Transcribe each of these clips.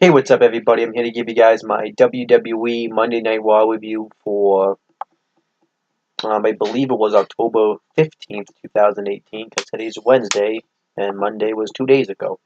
Hey, what's up, everybody? I'm here to give you guys my WWE Monday Night Raw review for, I believe it was October 15th, 2018, because today's Wednesday, and Monday was 2 days ago.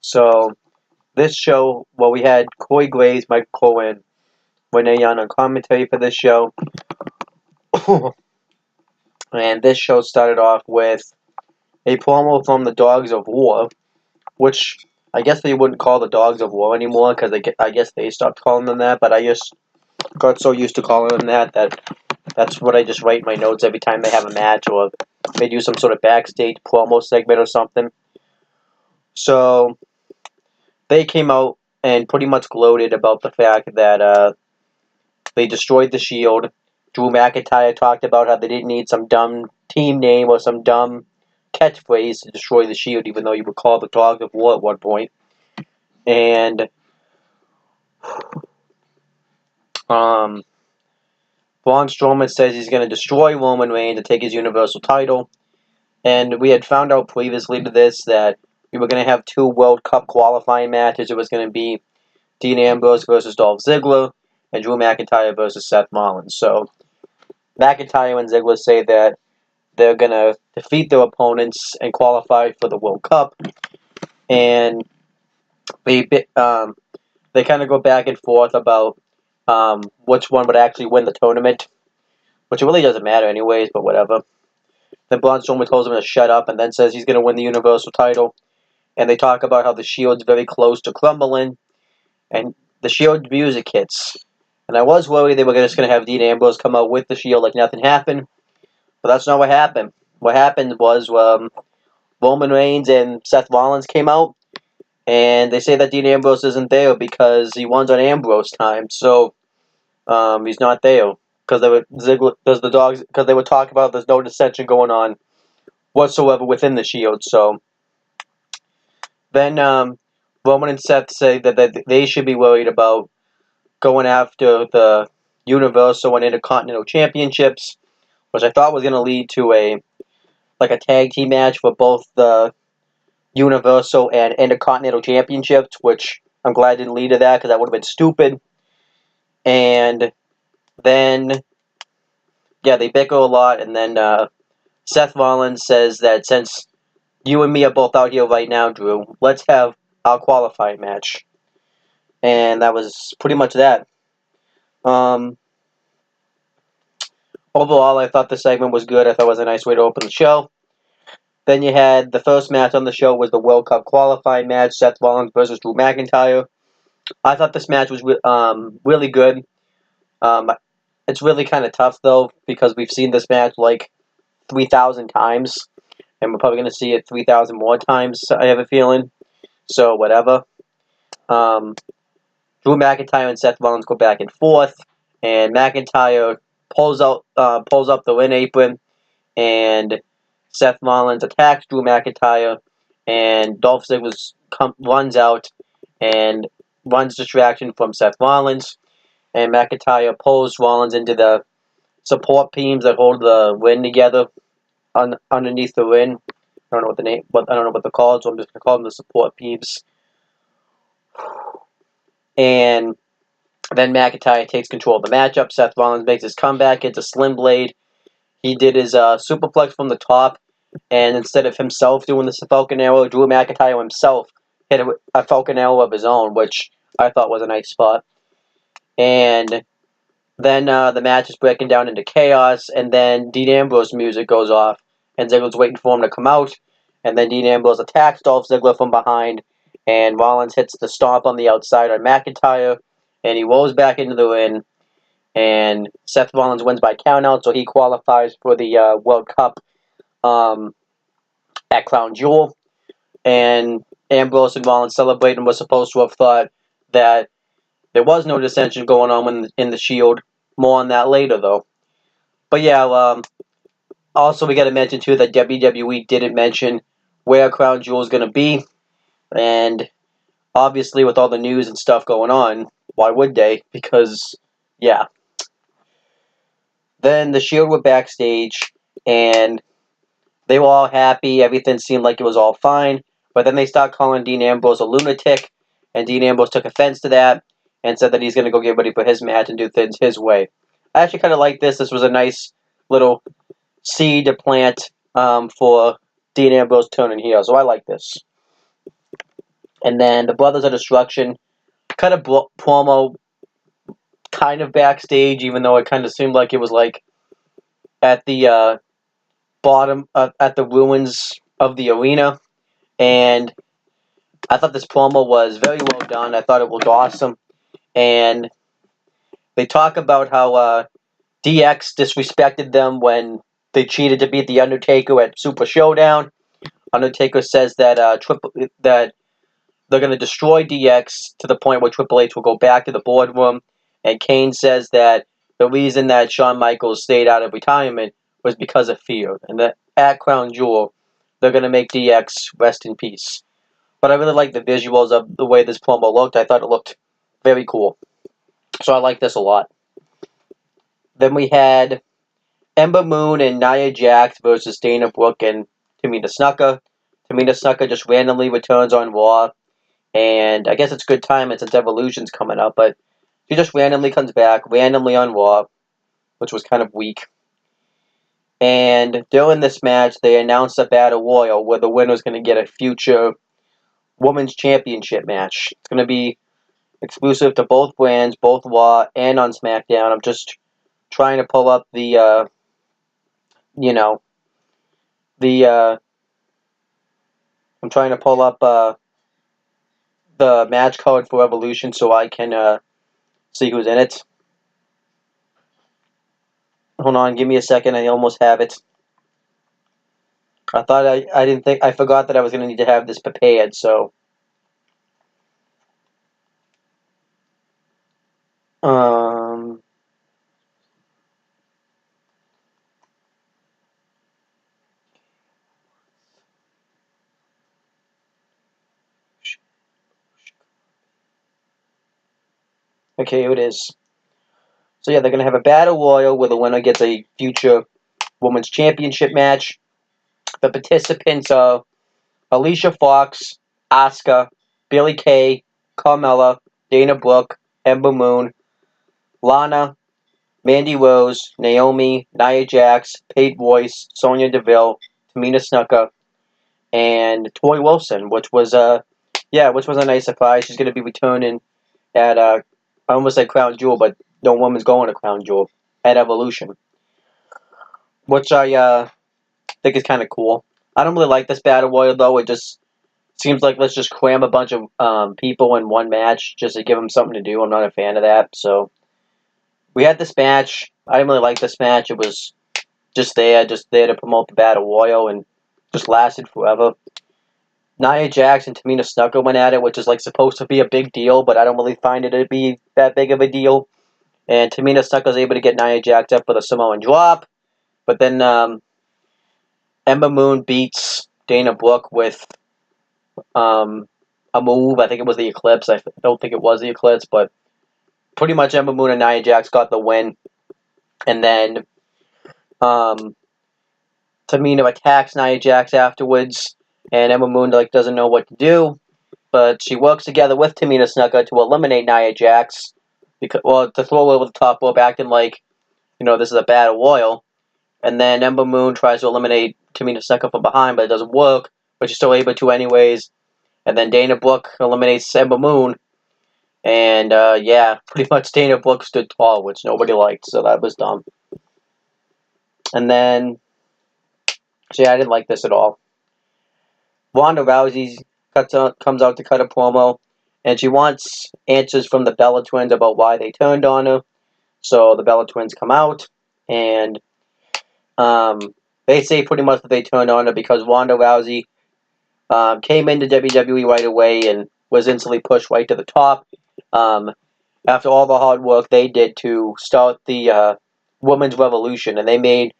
So, this show, well, we had Corey Graves, Mike Owen, Renee Young on commentary for this show. And this show started off with a promo from the Dogs of War, which I guess they wouldn't call the Dogs of War anymore, because I guess they stopped calling them that, but I just got so used to calling them that that's what I just write in my notes every time they have a match or they do some sort of backstage promo segment or something. So they came out and pretty much gloated about the fact that they destroyed the Shield. Drew McIntyre talked about how they didn't need some dumb team name or some dumb catchphrase to destroy the Shield, even though you were called the Dogs of War at one point. And Braun Strowman says he's going to destroy Roman Reigns to take his Universal title. And we had found out previously to this that we were going to have two World Cup qualifying matches. It was going to be Dean Ambrose versus Dolph Ziggler and Drew McIntyre versus Seth Rollins. So McIntyre and Ziggler say that they're going to defeat their opponents and qualify for the World Cup. And they kind of go back and forth about which one would actually win the tournament, which it really doesn't matter anyways, but whatever. Then Braun Strowman tells him to shut up and then says he's going to win the Universal title. And they talk about how the Shield's very close to crumbling. And the Shield music hits. And I was worried they were just going to have Dean Ambrose come out with the Shield like nothing happened. But that's not what happened. What happened was Roman Reigns and Seth Rollins came out. And they say that Dean Ambrose isn't there because he won on Ambrose time. So he's not there. Because they were talking about there's no dissension going on whatsoever within the Shield. So then Roman and Seth say that they should be worried about going after the Universal and Intercontinental Championships, which I thought was going to lead to a tag team match for both the Universal and Intercontinental Championships, which I'm glad didn't lead to that because that would have been stupid. And then, yeah, they bicker a lot, and then Seth Rollins says that since you and me are both out here right now, Drew, let's have our qualifying match. And that was pretty much that. Overall, I thought the segment was good. I thought it was a nice way to open the show. Then you had the first match on the show was the World Cup qualifying match, Seth Rollins versus Drew McIntyre. I thought this match was really good. It's really kind of tough, though, because we've seen this match like 3,000 times, and we're probably going to see it 3,000 more times, I have a feeling. So, whatever. Drew McIntyre and Seth Rollins go back and forth, and McIntyre pulls up the ring apron, and Seth Rollins attacks Drew McIntyre, and Dolph Ziggler runs out and runs distraction from Seth Rollins, and McIntyre pulls Rollins into the support beams that hold the ring together underneath the ring. I don't know what they're called, so I'm just gonna call them the support beams. And then McIntyre takes control of the matchup. Seth Rollins makes his comeback. It's a slim blade. He did his superplex from the top, and instead of himself doing the Falcon Arrow, Drew McIntyre himself hit a Falcon Arrow of his own, which I thought was a nice spot. And then the match is breaking down into chaos, and then Dean Ambrose music goes off, and Ziggler's waiting for him to come out, and then Dean Ambrose attacks Dolph Ziggler from behind, and Rollins hits the stomp on the outside on McIntyre, and he rolls back into the ring, and Seth Rollins wins by countout, so he qualifies for the World Cup at Crown Jewel. And Ambrose and Rollins celebrating was supposed to have thought that there was no dissension going on in the Shield. More on that later, though. But yeah, also we got to mention too that WWE didn't mention where Crown Jewel is going to be, and obviously with all the news and stuff going on, why would they? Because yeah. Then the Shield were backstage, and they were all happy. Everything seemed like it was all fine. But then they start calling Dean Ambrose a lunatic, and Dean Ambrose took offense to that and said that he's going to go get ready for his match and do things his way. I actually kind of like this. This was a nice little seed to plant for Dean Ambrose turning heel, so I like this. And then the Brothers of Destruction cut a promo kind of backstage, even though it kind of seemed like it was like at the bottom, at the ruins of the arena. And I thought this promo was very well done. I thought it was awesome. And they talk about how DX disrespected them when they cheated to beat The Undertaker at Super Showdown. Undertaker says that that they're going to destroy DX to the point where Triple H will go back to the boardroom. And Kane says that the reason that Shawn Michaels stayed out of retirement was because of fear. And that at Crown Jewel, they're going to make DX rest in peace. But I really like the visuals of the way this promo looked. I thought it looked very cool. So I like this a lot. Then we had Ember Moon and Nia Jax versus Dana Brooke and Tamina Snuka. Tamina Snuka just randomly returns on Raw. And I guess it's good timing since Evolution's coming up. But she just randomly comes back, randomly on Raw, which was kind of weak. And during this match, they announced a Battle Royal where the winner's going to get a future Women's Championship match. It's going to be exclusive to both brands, both Raw and on SmackDown. I'm just trying to pull up the, I'm trying to pull up the match card for Evolution so I can see who's in it. Hold on, give me a second. I almost have it. I thought I forgot that I was going to need to have this prepared, so. Okay, here it is. So yeah, they're going to have a Battle Royal where the winner gets a future Women's Championship match. The participants are Alicia Fox, Asuka, Billie Kay, Carmella, Dana Brooke, Ember Moon, Lana, Mandy Rose, Naomi, Nia Jax, Paige Boyce, Sonya Deville, Tamina Snuka, and Tori Wilson, which was a nice surprise. She's going to be returning at I almost said Crown Jewel, but no woman's going to Crown Jewel at Evolution, which I think is kind of cool. I don't really like this Battle Royal though. It just seems like let's just cram a bunch of people in one match just to give them something to do. I'm not a fan of that. So we had this match. I didn't really like this match. It was just there to promote the Battle Royal, and just lasted forever. Nia Jax and Tamina Snuka went at it, which is like supposed to be a big deal, but I don't really find it to be that big of a deal. And Tamina Snuka was able to get Nia Jax up with a Samoan drop, but then Ember Moon beats Dana Brooke with a move. I think it was the Eclipse. I don't think it was the Eclipse, but pretty much Ember Moon and Nia Jax got the win. And then Tamina attacks Nia Jax afterwards, and Ember Moon doesn't know what to do, but she works together with Tamina Snuka to eliminate Nia Jax, to throw her over the top rope, acting like this is a Battle Royal. And then Ember Moon tries to eliminate Tamina Snuka from behind, but it doesn't work, but she's still able to anyways. And then Dana Brooke eliminates Ember Moon. And, pretty much Dana Brooke stood tall, which nobody liked, so that was dumb. And then, I didn't like this at all. Ronda Rousey comes out to cut a promo, and she wants answers from the Bella Twins about why they turned on her. So the Bella Twins come out, and they say pretty much that they turned on her because Ronda Rousey came into WWE right away and was instantly pushed right to the top. After all the hard work they did to start the women's revolution, and they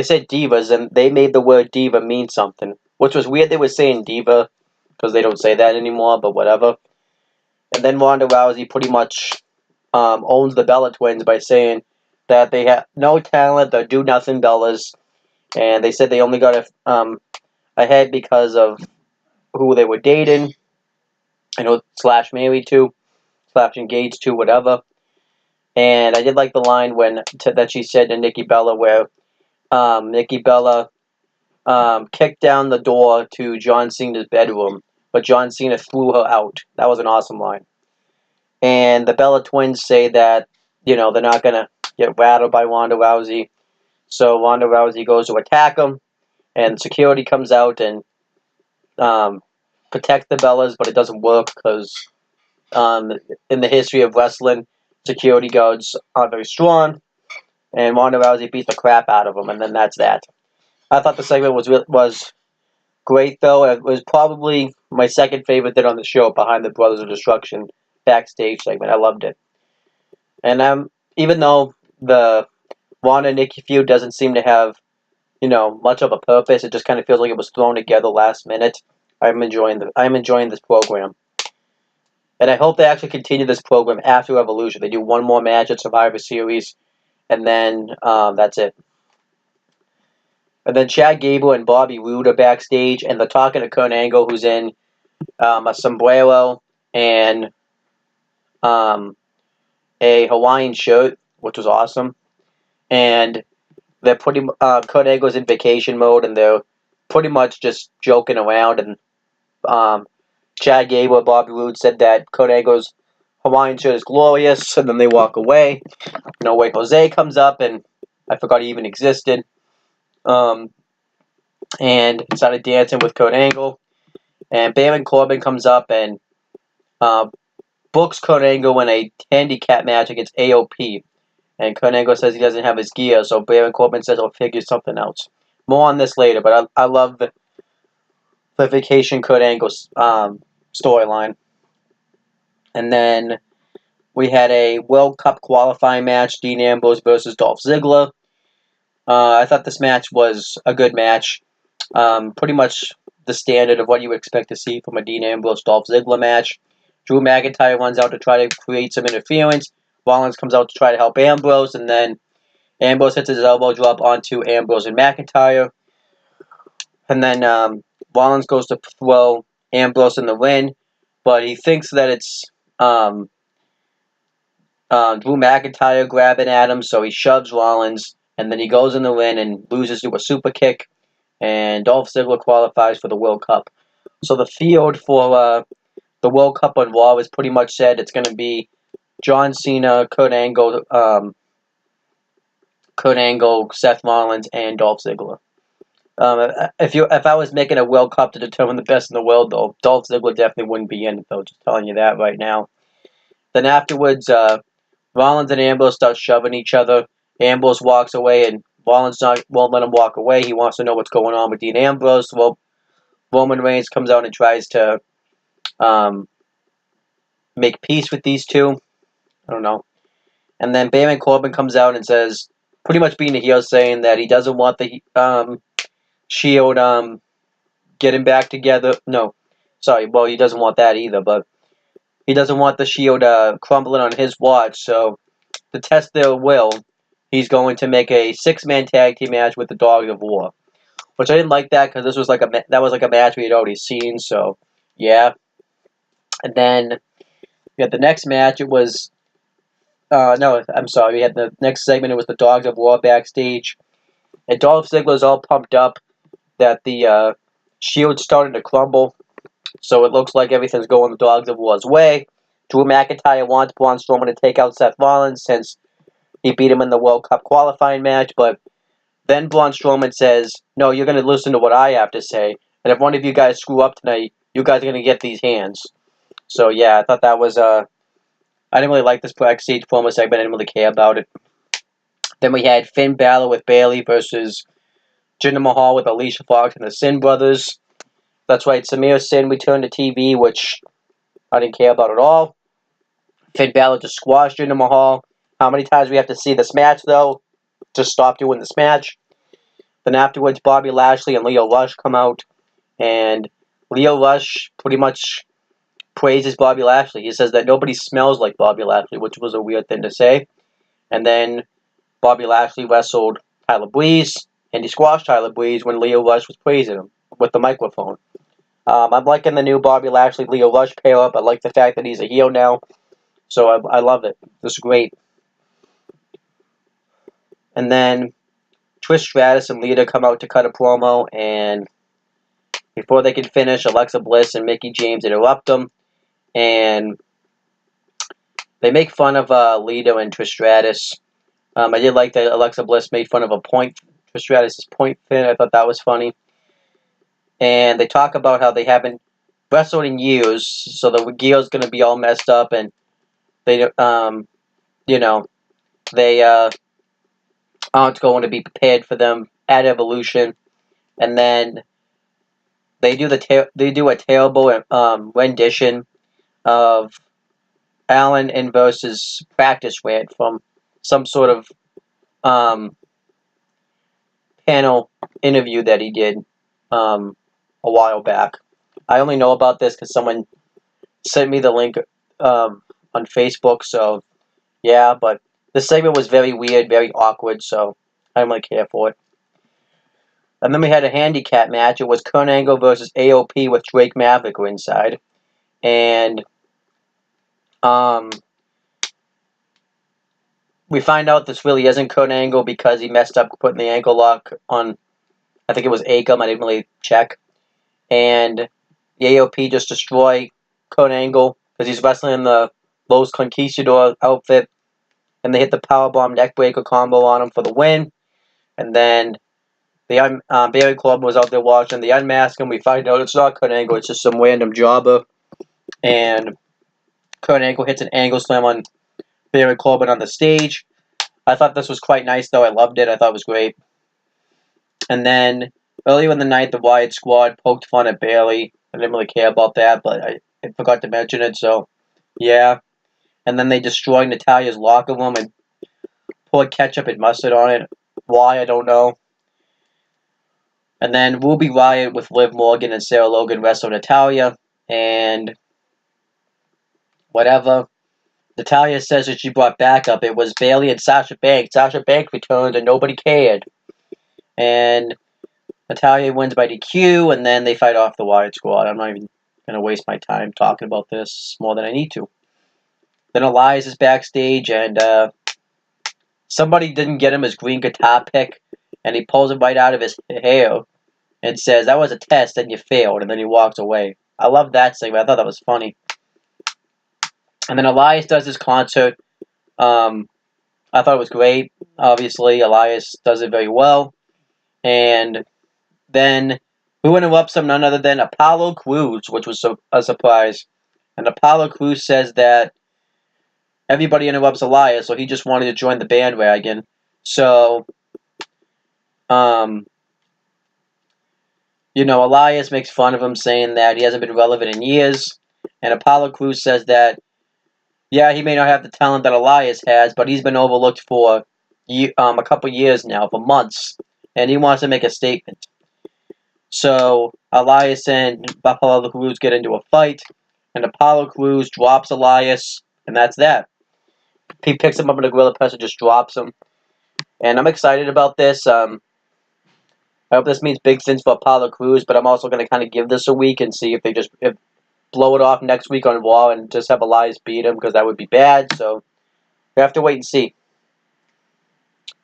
said divas, and they made the word diva mean something, which was weird they were saying diva, because they don't say that anymore, but whatever. And then Ronda Rousey pretty much owns the Bella Twins by saying that they have no talent, they're do-nothing Bellas, and they said they only got ahead because of who they were dating. I know slash married to, slash engaged to, whatever. And I did like the line that she said to Nikki Bella, where Nikki Bella kicked down the door to John Cena's bedroom, but John Cena threw her out. That was an awesome line. And the Bella twins say that, they're not going to get rattled by Ronda Rousey. So Ronda Rousey goes to attack them, and security comes out and protect the Bellas, but it doesn't work because in the history of wrestling, security guards aren't very strong, and Ronda Rousey beats the crap out of them, and then that's that. I thought the segment was great, though. It was probably my second favorite thing on the show, behind the Brothers of Destruction backstage segment. I loved it. And even though the Ronda and Nikki feud doesn't seem to have, much of a purpose, it just kind of feels like it was thrown together last minute. I'm enjoying this program. And I hope they actually continue this program after Evolution. They do one more match at Survivor Series, and then that's it. And then Chad Gable and Bobby Roode are backstage, and they're talking to Kurt Angle, who's in a sombrero and a Hawaiian shirt, which was awesome. And they're Kurt Angle's in vacation mode, and they're pretty much just joking around. And Chad Gable and Bobby Roode said that Kurt Angle's Hawaiian shirt is glorious, and then they walk away. No Way Jose comes up, and I forgot he even existed. And started dancing with Kurt Angle. And Baron Corbin comes up and books Kurt Angle in a handicap match against AOP. And Kurt Angle says he doesn't have his gear, so Baron Corbin says he'll figure something else. More on this later, but I love the vacation Kurt Angle storyline. And then we had a World Cup qualifying match, Dean Ambrose versus Dolph Ziggler. I thought this match was a good match. Pretty much the standard of what you would expect to see from a Dean Ambrose-Dolph Ziggler match. Drew McIntyre runs out to try to create some interference. Rollins comes out to try to help Ambrose, and then Ambrose hits his elbow drop onto Ambrose and McIntyre. And then Rollins goes to throw Ambrose in the ring, but he thinks that it's Drew McIntyre grabbing at him, so he shoves Rollins, and then he goes in the ring and loses to a super kick, and Dolph Ziggler qualifies for the World Cup. So the field for the World Cup on Raw is pretty much said. It's going to be John Cena, Kurt Angle, Seth Rollins, and Dolph Ziggler. If I was making a World Cup to determine the best in the world, though, Dolph Ziggler definitely wouldn't be in it, though. Just telling you that right now. Then afterwards, Rollins and Ambrose start shoving each other. Ambrose walks away, and Rollins won't let him walk away. He wants to know what's going on with Dean Ambrose. Well, Roman Reigns comes out and tries to make peace with these two. I don't know. And then Baron Corbin comes out and says, pretty much being a heel, saying that he doesn't want the Shield getting back together. No, sorry. Well, he doesn't want that either, but he doesn't want the Shield crumbling on his watch. So to test their will, he's going to make a 6-man tag team match with the Dogs of War, which I didn't like that because this was like a match we had already seen. So yeah. And then we had the next match. It was no, I'm sorry. We had the next segment. It was the Dogs of War backstage, and Dolph Ziggler's all pumped up that the Shield's starting to crumble. So it looks like everything's going the Dogs of War's way. Drew McIntyre wants Braun Strowman to take out Seth Rollins since he beat him in the World Cup qualifying match, but then Braun Strowman says, no, you're going to listen to what I have to say, and if one of you guys screw up tonight, you guys are going to get these hands. So yeah, I thought that was I didn't really like this backstage promo segment. I didn't really care about it. Then we had Finn Balor with Bayley versus Jinder Mahal with Alicia Fox and the Sin Brothers. That's right, Samir Sin returned to TV, which I didn't care about at all. Finn Balor just squashed Jinder Mahal. How many times we have to see this match, though? Just stop doing this match. Then afterwards, Bobby Lashley and Leo Rush come out, and Leo Rush pretty much praises Bobby Lashley. He says that nobody smells like Bobby Lashley, which was a weird thing to say. And then Bobby Lashley wrestled Tyler Breeze, and he squashed Tyler Breeze when Leo Rush was praising him with the microphone. I'm liking the new Bobby Lashley Leo Rush pair up. I like the fact that he's a heel now, so I love it. This is great. And then Trish Stratus and Lita come out to cut a promo, and before they can finish, Alexa Bliss and Mickie James interrupt them, and they make fun of Lita and Trish Stratus. I did like that Alexa Bliss made fun of Trish Stratus' point fin. I thought that was funny. And they talk about how they haven't wrestled in years, so the gear's going to be all messed up, and they, they aren't going to be prepared for them at Evolution. And then they do a terrible rendition of Allen and versus practice rant from some sort of panel interview that he did a while back. I only know about this because someone sent me the link on Facebook, so yeah, but this segment was very weird, very awkward, so I didn't really care for it. And then we had a handicap match. It was Kurt Angle versus AOP with Drake Maverick inside. And we find out this really isn't Kurt Angle because he messed up putting the ankle lock on, I think it was Akam, I didn't really check. And the AOP just destroy Kurt Angle because he's wrestling in the Los Conquistador outfit. And they hit the powerbomb neckbreaker combo on him for the win. And then the Barry Club was out there watching. They unmask him. We find out it's not Kurt Angle. It's just some random jobber. And Kurt Angle hits an angle slam on Barry Corbin on the stage. I thought this was quite nice, though. I loved it. I thought it was great. And then earlier in the night, the Wyatt Squad poked fun at Bayley. I didn't really care about that, but I forgot to mention it, so yeah. And then they destroyed Natalia's locker room and poured ketchup and mustard on it. Why, I don't know. And then Ruby Riott with Liv Morgan and Sarah Logan wrestled Natalya. And whatever. Natalya says that she brought backup. It was Bayley and Sasha Banks. Sasha Banks returned and nobody cared. And Natalya wins by DQ, and then they fight off the Wyatt Squad. I'm not even going to waste my time talking about this more than I need to. Then Elias is backstage, and somebody didn't get him his green guitar pick, and he pulls it right out of his hair and says, "That was a test, and you failed," and then he walks away. I love that segment. I thought that was funny. And then Elias does his concert. I thought it was great. Obviously, Elias does it very well. And then who interrupts him? None other than Apollo Crews, which was a surprise. And Apollo Crews says that everybody interrupts Elias, so he just wanted to join the bandwagon. So, Elias makes fun of him, saying that he hasn't been relevant in years. And Apollo Crews says that, yeah, he may not have the talent that Elias has, but he's been overlooked for a couple years now, for months. And he wants to make a statement. So, Elias and Apollo Crews get into a fight, and Apollo Crews drops Elias, and that's that. He picks him up in a gorilla press and just drops him. And I'm excited about this. I hope this means big things for Apollo Crews, but I'm also going to kind of give this a week and see if they just blow it off next week on Raw and just have Elias beat him, because that would be bad. So, we have to wait and see.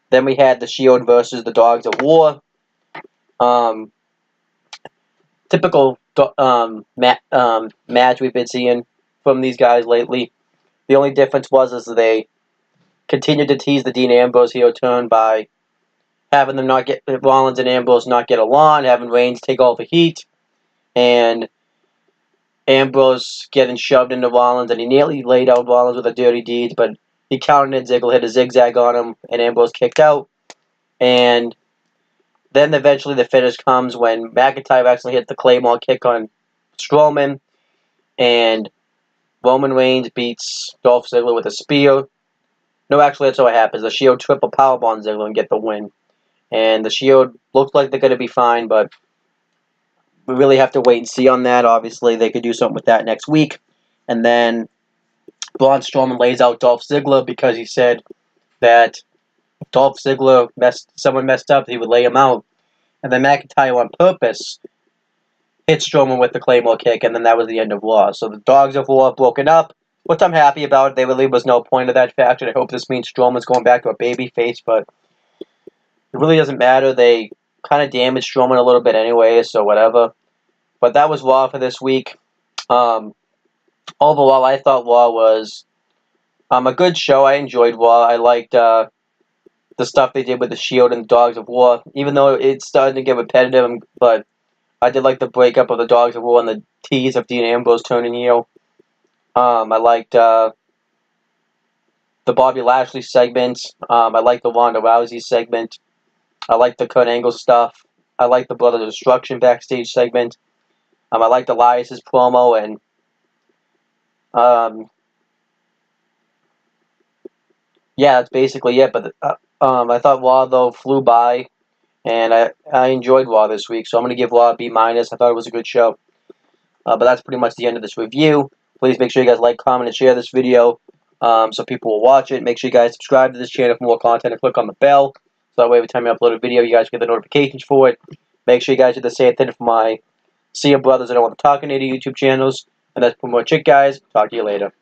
Then we had the Shield versus the Dogs of War. Typical match we've been seeing from these guys lately. The only difference was they continued to tease the Dean Ambrose heel turn by having them Rollins and Ambrose not get along, having Reigns take all the heat, and Ambrose getting shoved into Rollins, and he nearly laid out Rollins with a dirty deed, but he countered it. Ziggler hit a zigzag on him, and Ambrose kicked out. And then eventually the finish comes when McIntyre actually hit the Claymore kick on Strowman, and Roman Reigns beats Dolph Ziggler with a spear. No, actually, that's how it happens. The Shield triple powerbomb Ziggler and get the win. And the Shield looks like they're going to be fine, but we really have to wait and see on that. Obviously, they could do something with that next week. And then Braun Strowman lays out Dolph Ziggler because he said that if Dolph Ziggler someone messed up, he would lay him out. And then McIntyre, on purpose, hit Strowman with the Claymore kick, and then that was the end of Raw. So the Dogs of War have broken up, which I'm happy about. There really was no point of that faction. I hope this means Strowman's going back to a babyface, but it really doesn't matter. They kind of damaged Strowman a little bit anyway, so whatever. But that was Raw for this week. Overall, I thought Raw was a good show. I enjoyed Raw. I liked the stuff they did with the Shield and the Dogs of War, even though it's starting to get repetitive, but I did like the breakup of the Dogs of War and the tease of Dean Ambrose turning heel. I liked the Bobby Lashley segment. I liked the Ronda Rousey segment. I liked the Kurt Angle stuff. I liked the Brothers of Destruction backstage segment. I liked Elias's promo, and yeah, that's basically it. But I thought Raw, though, flew by, and I enjoyed Raw this week, so I'm going to give Raw a B-. I thought it was a good show. But that's pretty much the end of this review. Please make sure you guys like, comment, and share this video so people will watch it. Make sure you guys subscribe to this channel for more content and click on the bell. So that way every time I upload a video, you guys get the notifications for it. Make sure you guys do the same thing for my See Ya Brothers that I want to talk on YouTube channels. And that's pretty much it, guys. Talk to you later.